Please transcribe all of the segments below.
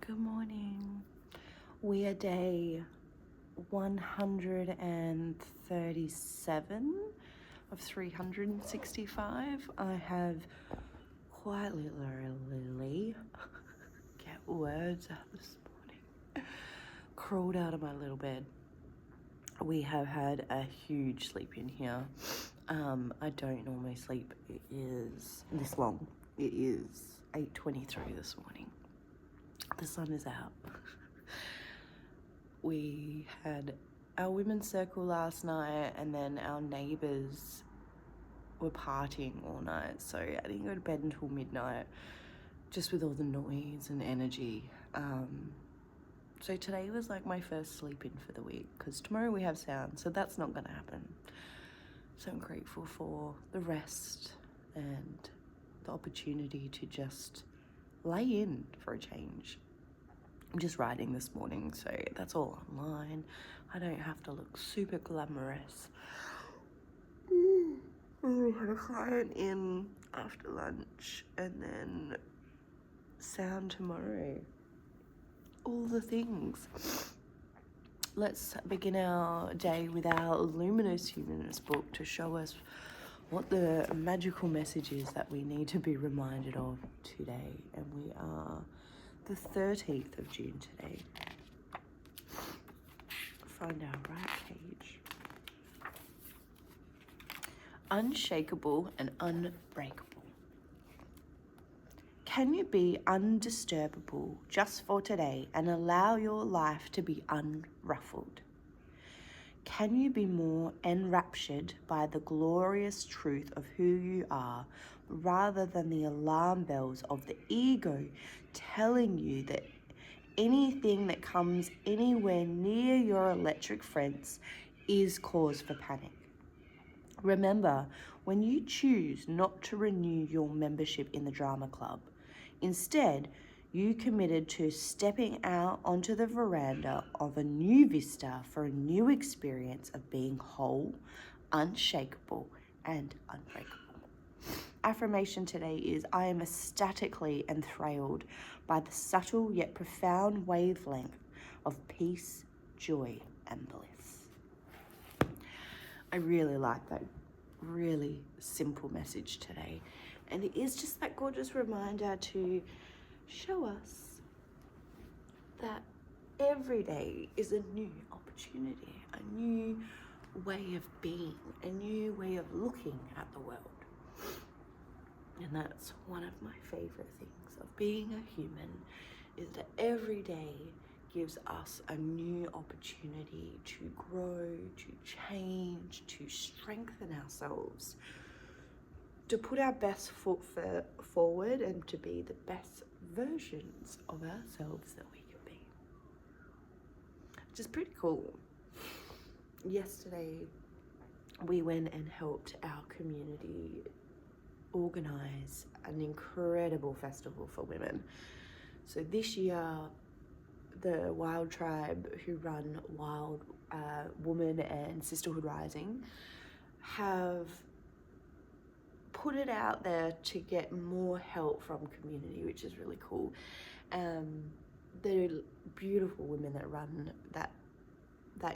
Good morning. We are day 137 of 365. I have quite literally get words out this morning. Crawled out of my little bed. We have had a huge sleep in here. I don't normally sleep. It is this long. It is 8:23 this morning. The sun is out. We had our women's circle last night, and then our neighbours were partying all night, so I didn't go to bed until midnight, just with all the noise and energy. So today was like my first sleep in for the week, because tomorrow we have sound, so that's not going to happen. So I'm grateful for the rest and the opportunity to just lay in for a change. I'm just writing this morning, so that's all online. I don't have to look super glamorous. We had a client in after lunch, and then sound tomorrow. All the things. Let's begin our day with our Luminous Humanist book to show us what the magical message is that we need to be reminded of today. And we are the 13th of June today. Find our right page. Unshakable and unbreakable. Can you be undisturbable just for today and allow your life to be unruffled? Can you be more enraptured by the glorious truth of who you are rather than the alarm bells of the ego telling you that anything that comes anywhere near your electric fence is cause for panic? Remember, when you choose not to renew your membership in the drama club, instead, you committed to stepping out onto the veranda of a new vista for a new experience of being whole, unshakable, and unbreakable. Affirmation today is, I am ecstatically enthralled by the subtle yet profound wavelength of peace, joy, and bliss. I really like that really simple message today. And it is just that gorgeous reminder to show us that every day is a new opportunity, a new way of being, a new way of looking at the world. And that's one of my favorite things of being a human, is that every day gives us a new opportunity to grow, to change, to strengthen ourselves, to put our best foot forward and to be the best versions of ourselves that we can be. Which is pretty cool. Yesterday, we went and helped our community organize an incredible festival for women. So this year, the Wild Tribe, who run Wild Woman and Sisterhood Rising, have put it out there to get more help from community, which is really cool. They're beautiful women that run that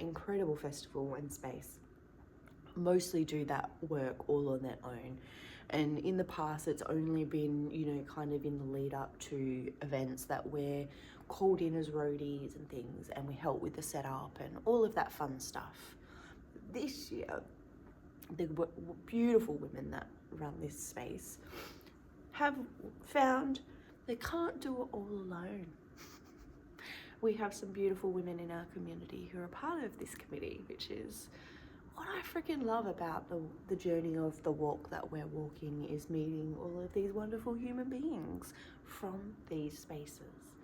incredible festival and space mostly do that work all on their own. And in the past, it's only been, kind of in the lead up to events that we're called in as roadies and things, and we help with the setup and all of that fun stuff. This year, the beautiful women that run this space have found they can't do it all alone. We have some beautiful women in our community who are part of this committee, which is what I freaking love about the journey of the walk that we're walking, is meeting all of these wonderful human beings from these spaces.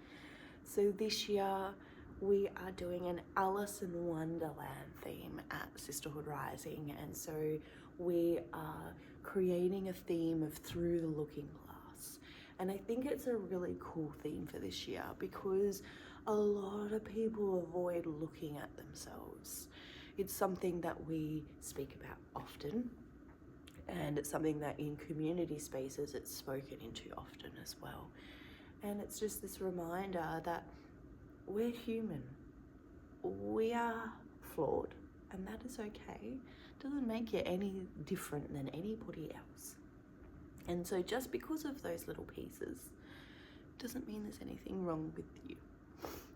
So this year we are doing an Alice in Wonderland theme at Sisterhood Rising, and so we are creating a theme of Through the Looking Glass. And I think it's a really cool theme for this year because a lot of people avoid looking at themselves. It's something that we speak about often, and it's something that in community spaces it's spoken into often as well. And it's just this reminder that we're human. We are flawed, and that is okay. It doesn't make you any different than anybody else. And so just because of those little pieces doesn't mean there's anything wrong with you.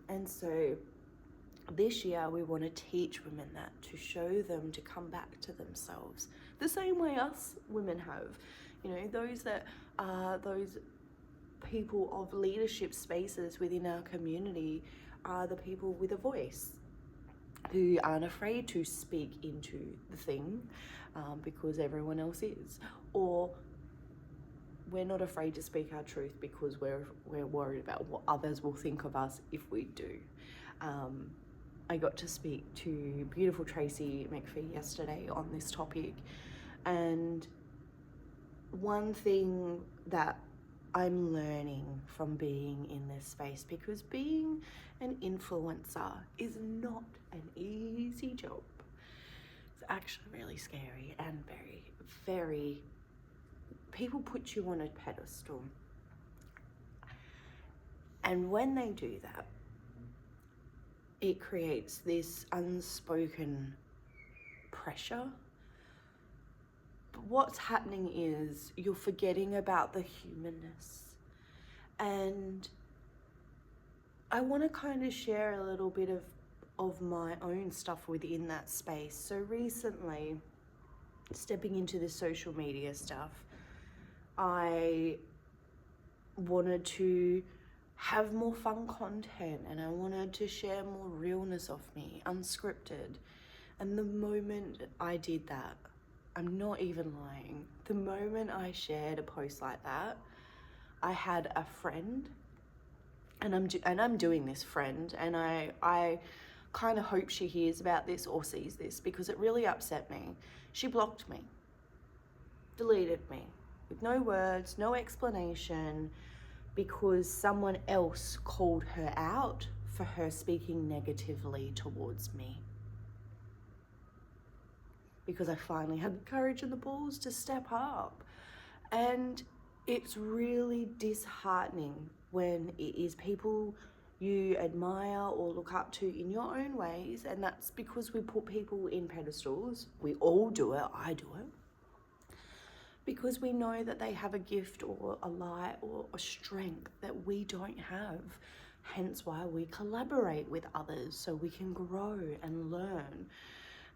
And so this year we want to teach women that, to show them to come back to themselves the same way us women have. You know, those that are those people of leadership spaces within our community are the people with a voice, who aren't afraid to speak into the thing because everyone else is, or we're not afraid to speak our truth because we're worried about what others will think of us if we do. I got to speak to beautiful Tracy McPhee yesterday on this topic, and one thing that I'm learning from being in this space, because being an influencer is not an easy job. It's actually really scary and very, very, people put you on a pedestal. And when they do that, it creates this unspoken pressure. But what's happening is you're forgetting about the humanness. And I want to kind of share a little bit of my own stuff within that space. So recently, stepping into the social media stuff, I wanted to have more fun content, and I wanted to share more realness of me, unscripted. And the moment I did that, I'm not even lying, the moment I shared a post like that, I had a friend, and I'm doing this friend, and I kind of hope she hears about this or sees this, because it really upset me. She blocked me, deleted me, with no words, no explanation, because someone else called her out for her speaking negatively towards me. Because I finally had the courage and the balls to step up. And it's really disheartening when it is people you admire or look up to in your own ways, and that's because we put people in pedestals. We all do it, I do it. Because we know that they have a gift or a light or a strength that we don't have. Hence why we collaborate with others, so we can grow and learn.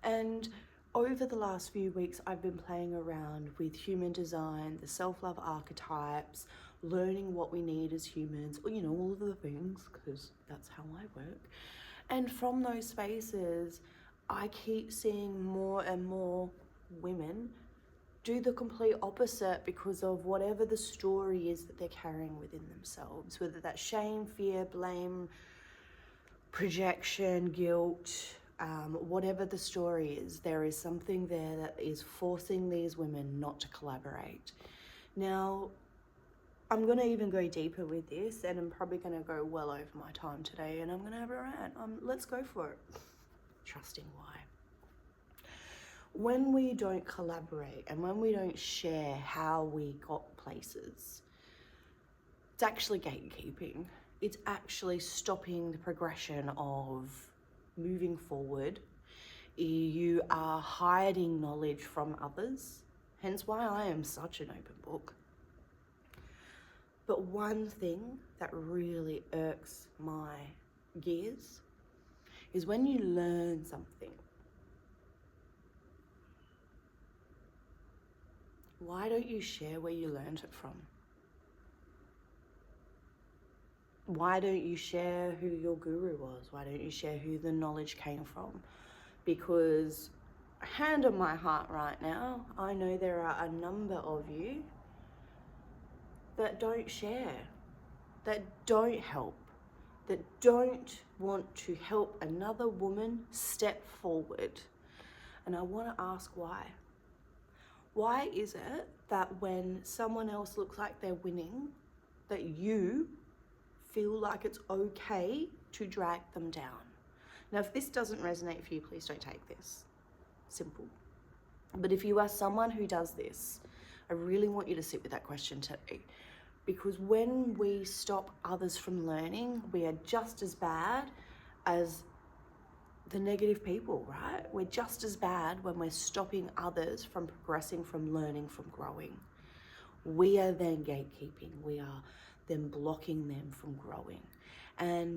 And over the last few weeks, I've been playing around with human design, the self-love archetypes, learning what we need as humans, you know, all of the things, because that's how I work. And from those spaces, I keep seeing more and more women do the complete opposite because of whatever the story is that they're carrying within themselves, whether that's shame, fear, blame, projection, guilt, whatever the story is, there is something there that is forcing these women not to collaborate. Now, I'm going to even go deeper with this, and I'm probably going to go well over my time today, and I'm going to have a rant. Let's go for it. Trusting why. When we don't collaborate and when we don't share how we got places, it's actually gatekeeping. It's actually stopping the progression of moving forward. You are hiding knowledge from others, hence why I am such an open book. But one thing that really irks my gears is when you learn something. Why don't you share where you learned it from? Why don't you share who your guru was? Why don't you share who the knowledge came from? Because, hand on my heart right now, I know there are a number of you that don't share, that don't help, that don't want to help another woman step forward. And I want to ask why. Why is it that when someone else looks like they're winning, that you feel like it's okay to drag them down? Now, if this doesn't resonate for you, please don't take this. Simple. But if you are someone who does this, I really want you to sit with that question today. Because when we stop others from learning, we are just as bad as the negative people, right? We're just as bad when we're stopping others from progressing, from learning, from growing. We are then gatekeeping. We are then blocking them from growing. And